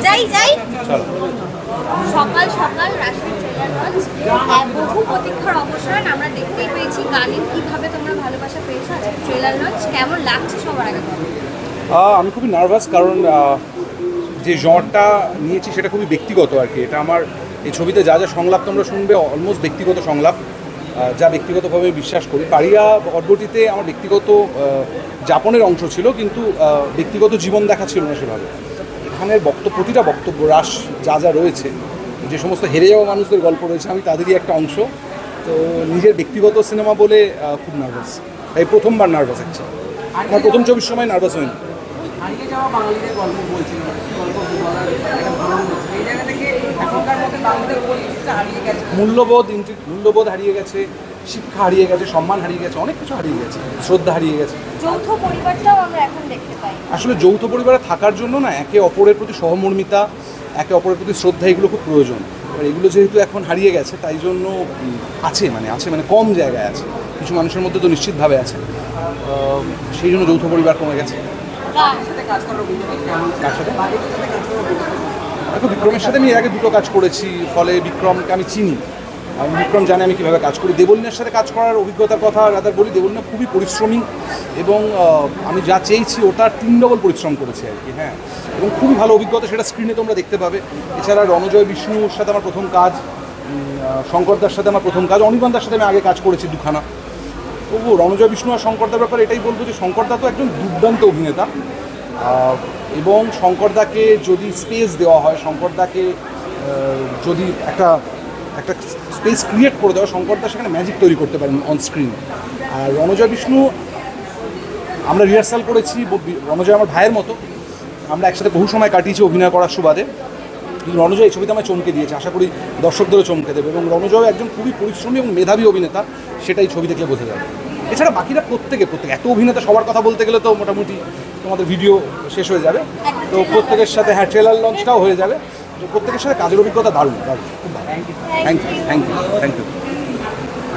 যাই যাই চলো। সকাল সকাল রাশিয়ার ট্রেলার লঞ্চ, বহু প্রতীক্ষার অবসান। আমরা দেখতেই পেয়েছি গানে কিভাবে তোমরা ভালোবাসা পেয়েছো। আজকে ট্রেলার লঞ্চ কেমন লাগছে সবার আগে বলো। আমি খুবই নার্ভাস, কারণ যে জনটা নিয়েছি সেটা খুবই ব্যক্তিগত আর কি। এটা আমার এই ছবিতে যা যা সংলাপ তোমরা শুনবে অলমোস্ট ব্যক্তিগত সংলাপ, যা ব্যক্তিগতভাবে বিশ্বাস করি। পারিয়া পর্বটিতে আমার ব্যক্তিগত যাপনের অংশ ছিল, কিন্তু ব্যক্তিগত জীবন দেখা ছিল না সেভাবে। এখানের প্রতিটা বক্তব্য রাস যা যা রয়েছে, যে সমস্ত হেরে যাওয়া মানুষদের গল্প রয়েছে, আমি তাদেরই একটা অংশ। তো নিজের ব্যক্তিগত সিনেমা বলে খুব নার্ভাস, এই প্রথমবার নার্ভাস হচ্ছে। আমার প্রথম ছবির সময় নার্ভাস হয়নি। হারিয়ে যাওয়া বাঙালিদের গল্প বলছিল, গল্প বলার একটা ধরন হচ্ছে এই জায়গা থেকে এখনকার মধ্যে বাঙালিদের পরিচিতিটা হারিয়ে গেছে, মূল্যবোধ হারিয়ে গেছে, শিক্ষা হারিয়ে গেছে, সম্মান হারিয়ে গেছে, অনেক কিছু হারিয়ে গেছে, শ্রদ্ধা হারিয়ে গেছে। যৌথ পরিবারটাও আমরা এখন দেখতে পাই। আসলে যৌথ পরিবারে থাকার জন্য না একে অপরের প্রতি সহমর্মিতা, একে অপরের প্রতি শ্রদ্ধা, এগুলো খুব প্রয়োজন। এবার এগুলো যেহেতু এখন হারিয়ে গেছে, তাই জন্য আছে মানে কম জায়গায় আছে, কিছু মানুষের মধ্যে তো নিশ্চিতভাবে আছে। সেই জন্য যৌথ পরিবার কমে গেছে। কাজ করার কার সাথে? দেখো, বিক্রমের সাথে আমি এর আগে দুটো কাজ করেছি, ফলে বিক্রমকে আমি চিনি, আমি বিক্রম জানে আমি কীভাবে কাজ করি। দেবলিনার সাথে কাজ করার অভিজ্ঞতার কথা রাদার বলি। দেবলিনা খুবই পরিশ্রমী, এবং আমি যা চেয়েছি ওটার 3 ডবল পরিশ্রম করেছি আর কি। হ্যাঁ, এবং খুবই ভালো অভিজ্ঞতা, সেটা স্ক্রিনে তোমরা দেখতে পাবে। এছাড়া রণজয় বিষ্ণুর সাথে আমার প্রথম কাজ, শঙ্করদার সাথে আমার প্রথম কাজ, অনির্বাণদার সাথে আমি আগে কাজ করেছি দুখানা। তবু রণজয় বিষ্ণু আর শঙ্করদার ব্যাপারে এটাই বলবো যে শঙ্করদা তো একজন দুর্দান্ত অভিনেতা, এবং শঙ্করদাকে যদি স্পেস দেওয়া হয়, শঙ্করদাকে যদি একটা স্পেস ক্রিয়েট করে দেওয়া, শঙ্করদা সেখানে ম্যাজিক তৈরি করতে পারেন অন স্ক্রিন। আর রণজয় বিষ্ণু, আমরা রিহার্সাল করেছি, রণজয় আমার ভাইয়ের মতো, আমরা একসাথে বহু সময় কাটিয়েছি অভিনয় করার সুবাদে। কিন্তু রণজয় এই ছবিতে আমায় চমকে দিয়েছে, আশা করি দর্শকদেরও চমকে দেবে। এবং রণজয় একজন খুবই পরিশ্রমী এবং মেধাবী অভিনেতা, সেটাই ছবি দেখলে বোঝা যাবে। এছাড়া বাকিরা প্রত্যেকে এত অভিনেতা, সবার কথা বলতে গেলে তো মোটামুটি তোমাদের ভিডিও শেষ হয়ে যাবে। তো প্রত্যেকের সাথে, হ্যাঁ, ট্রেলার লঞ্চটাও হয়ে যাবে। তো প্রত্যেকের সাথে কাজের অভিজ্ঞতা দারুণ, খুব ভালো। Thank you.